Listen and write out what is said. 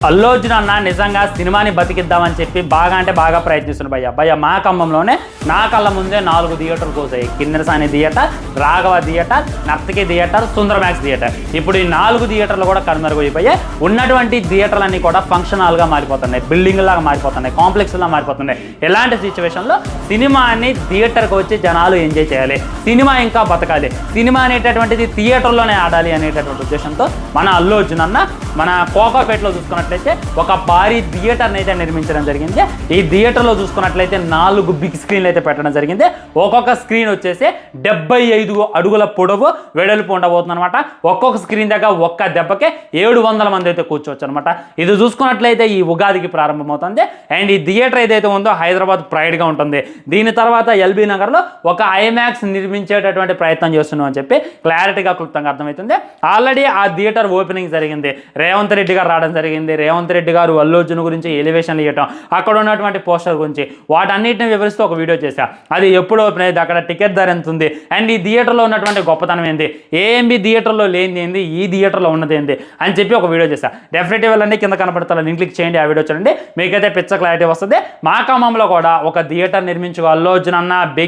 అల్లు అర్జున్ అన్న నిజంగా సినిమాని బతికిద్దామని చెప్పి బాగా అంటే బాగా ప్రయత్నిస్తున్నాడు భయ్య మా ఖమ్మంలోనే నా కళ్ళ ముందే 4 థియేటర్లు పోసాయి. Kinnerasani theatre, Raghava theatre, Nartaki theatre, Sundar max theatre. ఇప్పుడు ఈ 4 థియేటర్లు కూడా కనుమరుగైపోయాయి. ఉన్నటువంటి థియేటర్లన్నీ కూడా ఫంక్షన్ హాల్గా మారిపోతున్నాయి, బిల్డింగ్ లాగా మారిపోతున్నాయి, కాంప్లెక్స్లా మారిపోతున్నాయి. ఎలాంటి సిచ్యువేషన్లో సినిమాని థియేటర్కి వచ్చి జనాలు ఎంజాయ్ చేయాలి, సినిమా ఇంకా బతకాలి, సినిమా అనేటటువంటిది థియేటర్లోనే ఆడాలి అనేటటువంటి ఉద్దేశంతో మన అల్లు అర్జున్ అన్న మన కోకాపేటలో చూసుకున్నట్లయితే ఒక భారీ థియేటర్ని అయితే నిర్మించడం జరిగింది. ఈ థియేటర్లో చూసుకున్నట్లయితే 4 బిగ్ స్క్రీన్లు అయితే పెట్టడం జరిగింది. ఒక్కొక్క స్క్రీన్ వచ్చేసి 75 అడుగుల పొడవు వెడల్పు ఉండబోతుంది అనమాట. ఒక్కొక్క స్క్రీన్ దగ్గర ఒక్క దెబ్బకే 700 మంది అయితే కూర్చోవచ్చు అనమాట. ఇది చూసుకున్నట్లయితే ఈ ఉగాదికి ప్రారంభమవుతుంది. అండ్ ఈ థియేటర్ ఏదైతే ఉందో హైదరాబాద్ ప్రైడ్గా ఉంటుంది. దీని తర్వాత ఎల్బీ నగర్లో ఒక ఐమాక్స్ నిర్మించేటటువంటి ప్రయత్నం చేస్తున్నాం అని చెప్పి క్లారిటీగా క్లుప్తంగా అర్థమవుతుంది. ఆల్రెడీ ఆ థియేటర్ ఓపెనింగ్ జరిగింది. రేవంత్ రెడ్డి గారు రావడం జరిగింది. రేవంత్ రెడ్డి గారు అల్లు అర్జున్ గురించి ఎలివేషన్లు ఇవ్వటం, అక్కడ ఉన్నటువంటి పోస్టర్ గురించి వాటన్నిటిని వివరిస్తూ ఒక వీడియో చేశా. అది ఎప్పుడు ఓపెన్ అయ్యింది, అక్కడ టికెట్ ధర ఎంత ఉంది, అండ్ ఈ థియేటర్లో ఉన్నటువంటి గొప్పతనం ఏంది, ఏఎంబి థియేటర్లో లేనిది ఏంది, ఈ థియేటర్లో ఉన్నది ఏంది అని చెప్పి ఒక వీడియో చేశా. డెఫినెట్గా వెళ్ళండి, కింద కనపడతా లింక్ క్లిక్ చేయండి, ఆ వీడియో చూడండి, మీకైతే పిచ్చ క్లారిటీ వస్తుంది. మా ఖమ్మంలో కూడా ఒక థియేటర్ నిర్మించుకో అల్లు అర్జున్ అన్న